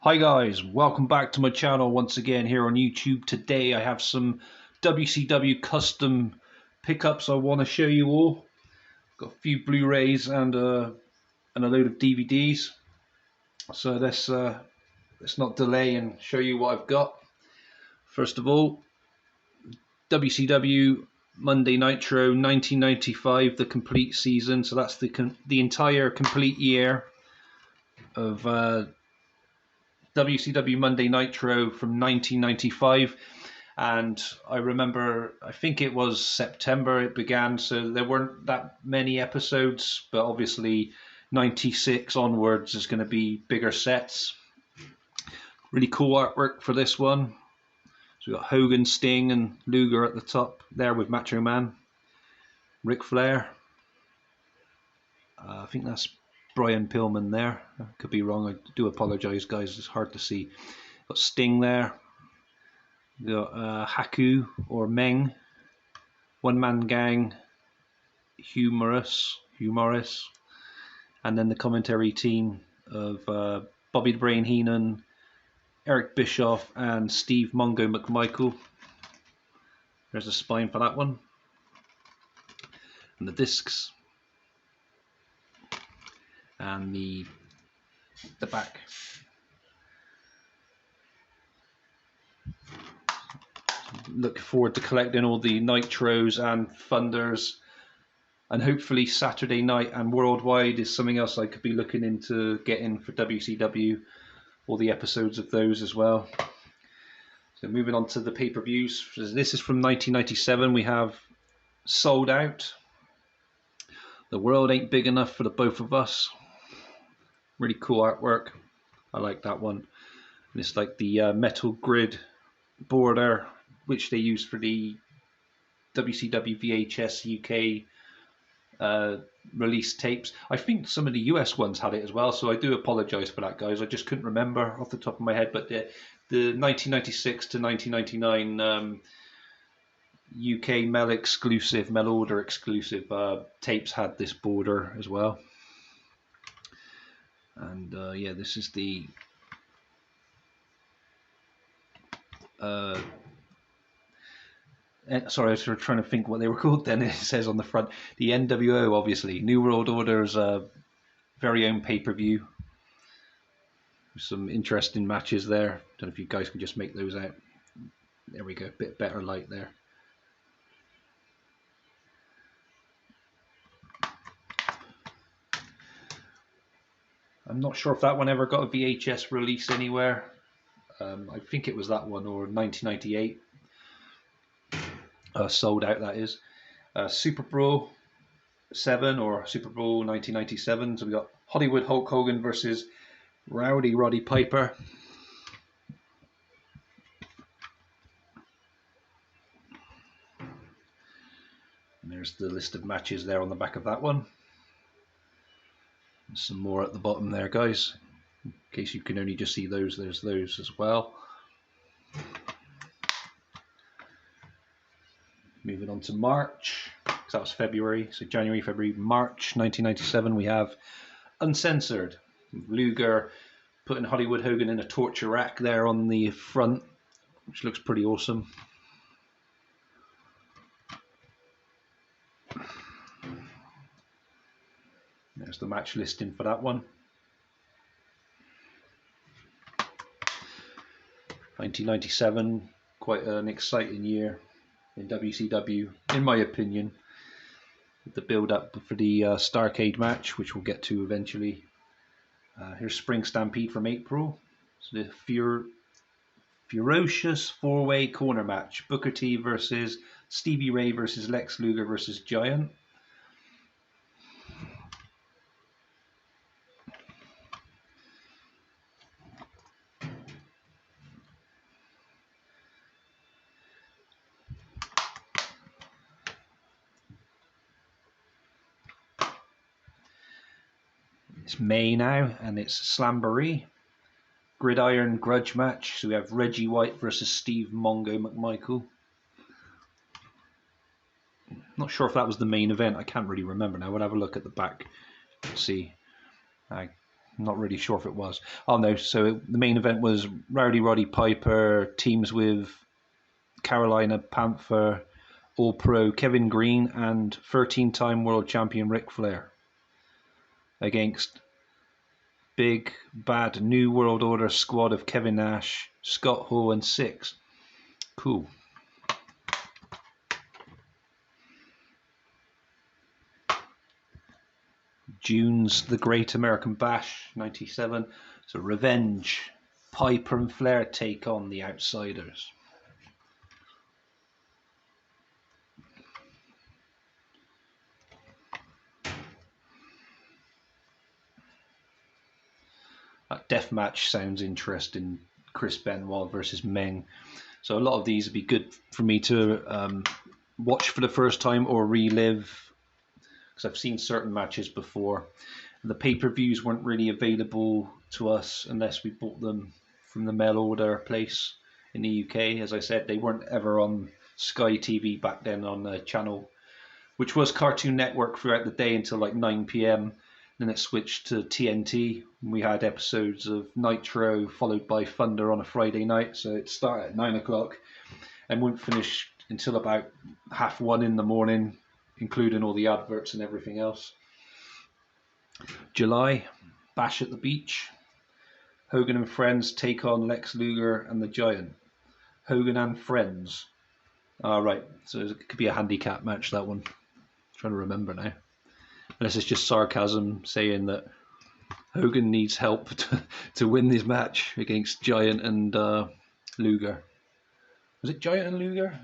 Hi guys, welcome back to my channel once again here on YouTube. Today I have some WCW custom pickups I want to show you all. Got a few Blu-rays and a load of DVDs. So let's not delay and show you what I've got. First of all, WCW Monday Nitro 1995, the complete season. So that's the entire complete year of WCW Monday Nitro from 1995. And I remember, I think it was September it began, so there weren't that many episodes, but obviously 96 onwards is going to be bigger sets. Really cool artwork for this one. So we've got Hogan, Sting and Luger at the top there with Macho Man, Ric Flair. I think that's Brian Pillman there. I could be wrong, I do apologise guys, it's hard to see. Got Sting there. We've got Haku or Meng, One Man Gang, Humorous, and then the commentary team of Bobby the Brain Heenan, Eric Bischoff and Steve Mongo McMichael. There's a spine for that one. And the discs. And the back. Look forward to collecting all the Nitros and Thunders, and hopefully Saturday Night and Worldwide is something else I could be looking into getting for WCW, all the episodes of those as well. So moving on to the pay-per-views, this is from 1997. We have Sold Out, The World Ain't Big Enough for the Both of Us. Really cool artwork, I like that one. And it's like the metal grid border which they use for the WCW VHS UK release tapes. I think some of the US ones had it as well, so I do apologise for that guys, I just couldn't remember off the top of my head, but the 1996 to 1999 UK mail order exclusive tapes had this border as well. And yeah, this is the sorry, I was trying to think what they were called then. It says on the front, the NWO, obviously. New World Order's very own pay-per-view. Some interesting matches there. Don't know if you guys can just make those out. There we go, a bit better light there. I'm not sure if that one ever got a VHS release anywhere. I think it was that one, or 1998. Sold Out, that is. Super Bowl 7 or Super Bowl 1997. So we got Hollywood Hulk Hogan versus Rowdy Roddy Piper. And there's the list of matches there on the back of that one. And some more at the bottom there, guys. In case you can only just see those, there's those as well. Moving on to March, because that was February. So January, February, March 1997, we have Uncensored. Luger putting Hollywood Hogan in a torture rack there on the front, which looks pretty awesome. There's the match listing for that one. 1997, quite an exciting year in WCW, in my opinion, with the build-up for the Starcade match, which we'll get to eventually. Here's Spring Stampede from April. So the ferocious four-way corner match: Booker T versus Stevie Ray versus Lex Luger versus Giant. It's May now, and it's Slamboree. Gridiron grudge match. So we have Reggie White versus Steve Mongo McMichael. Not sure if that was the main event. I can't really remember now. We'll have a look at the back. See. I'm not really sure if it was. Oh no, so the main event was Rowdy Roddy Piper teams with Carolina Panther All-Pro Kevin Green and 13-time world champion Ric Flair against Big Bad New World Order squad of Kevin Nash, Scott Hall and Six. Cool. June's The Great American Bash, 97. So Revenge. Piper and Flair take on the Outsiders. That death match sounds interesting. Chris Benoit versus Meng. So a lot of these would be good for me to watch for the first time or relive, because I've seen certain matches before. The pay-per-views weren't really available to us unless we bought them from the mail order place in the UK. As I said, they weren't ever on Sky TV back then on the channel, which was Cartoon Network throughout the day until like 9 p.m. Then it switched to TNT. We had episodes of Nitro followed by Thunder on a Friday night. So it started at 9 o'clock and wouldn't finish until about 1:30 in the morning, including all the adverts and everything else. July, Bash at the Beach. Hogan and Friends take on Lex Luger and the Giant. Hogan and Friends. Right, so it could be a handicap match, that one. I'm trying to remember now. Unless it's just sarcasm saying that Hogan needs help to win this match against Giant and Luger. Was it Giant and Luger?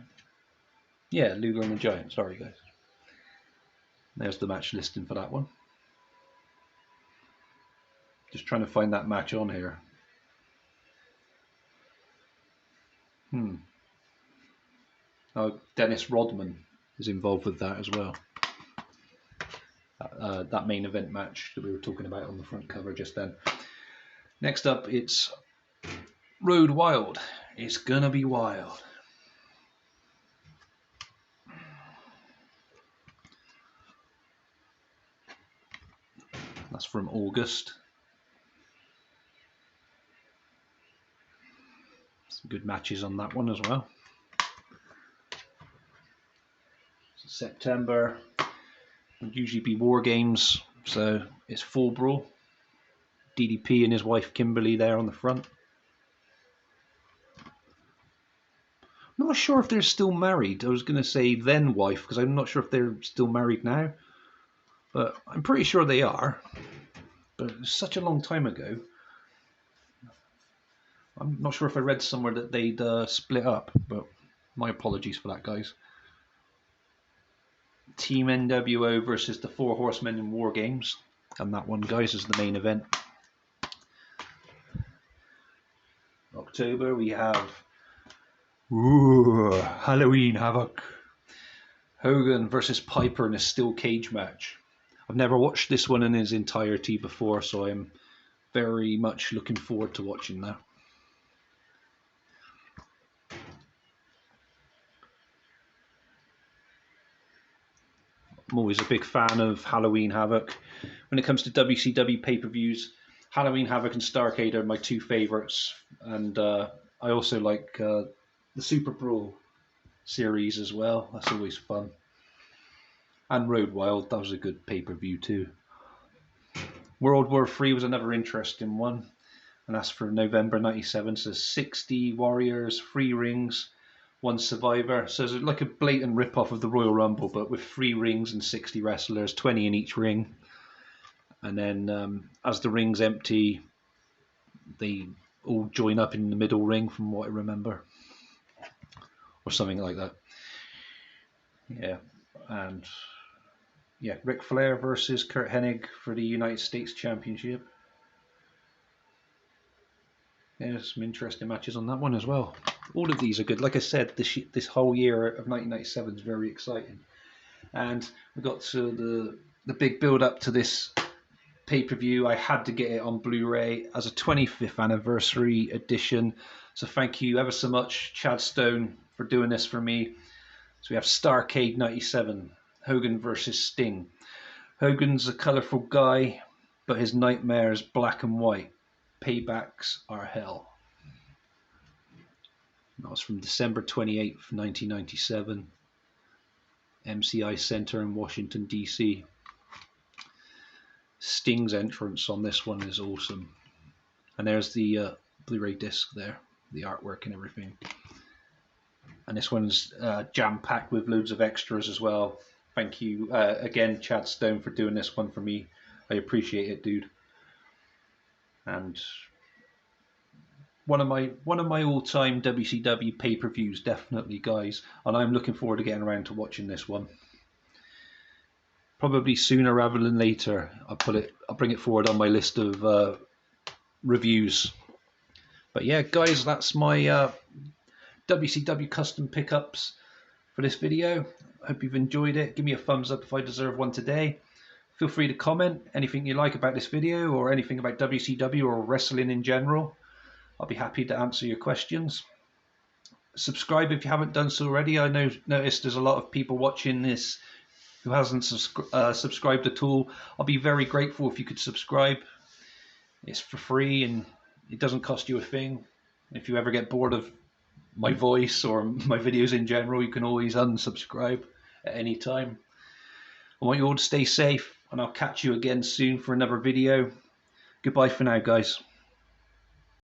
Yeah, Luger and the Giant. Sorry, guys. There's the match listing for that one. Just trying to find that match on here. Oh, Dennis Rodman is involved with that as well. That main event match that we were talking about on the front cover just then. Next up, it's Road Wild. It's gonna be wild. That's from August. Some good matches on that one as well. September would usually be War Games, so it's Full Brawl. DDP and his wife Kimberly there on the front. I'm not sure if they're still married. I was going to say then wife, because I'm not sure if they're still married now. But I'm pretty sure they are. But it was such a long time ago. I'm not sure if I read somewhere that they'd split up, but my apologies for that, guys. Team NWO versus the Four Horsemen in War Games. And that one, guys, is the main event. October, we have Halloween Havoc. Hogan versus Piper in a steel cage match. I've never watched this one in its entirety before, so I'm very much looking forward to watching that. I'm always a big fan of Halloween Havoc. When it comes to WCW pay-per-views, Halloween Havoc and Starrcade are my two favourites, and I also like the Super Brawl series as well. That's always fun. And Road Wild, that was a good pay-per-view too. World War III was another interesting one, and that's for November 97. So 60 warriors, 3 rings, 1 survivor. So it's like a blatant rip-off of the Royal Rumble, but with 3 rings and 60 wrestlers, 20 in each ring. And then as the rings empty, they all join up in the middle ring, from what I remember. Or something like that. Yeah. And yeah, Ric Flair versus Kurt Hennig for the United States Championship. Yeah, there's some interesting matches on that one as well. All of these are good. Like I said, this whole year of 1997 is very exciting. And we got to the big build-up to this pay-per-view. I had to get it on Blu-ray as a 25th anniversary edition. So thank you ever so much, Chad Stone, for doing this for me. So we have Starrcade 97, Hogan versus Sting. Hogan's a colourful guy but his nightmares black and white. Paybacks are hell. That was from December 28th, 1997. MCI Center in Washington, D.C. Sting's entrance on this one is awesome. And there's the Blu-ray disc there, the artwork and everything. And this one's jam-packed with loads of extras as well. Thank you again, Chad Stone, for doing this one for me. I appreciate it, dude. And one of my all-time WCW pay-per-views, definitely, guys. And I'm looking forward to getting around to watching this one. Probably sooner rather than later. I'll bring it forward on my list of reviews. But yeah, guys, that's my WCW custom pickups for this video. I hope you've enjoyed it. Give me a thumbs up if I deserve one today. Feel free to comment anything you like about this video or anything about WCW or wrestling in general. I'll be happy to answer your questions. Subscribe if you haven't done so already. I noticed there's a lot of people watching this who hasn't subscribed at all. I'll be very grateful if you could subscribe. It's for free and it doesn't cost you a thing. If you ever get bored of my voice or my videos in general, you can always unsubscribe at any time. I want you all to stay safe, and I'll catch you again soon for another video. Goodbye for now, guys.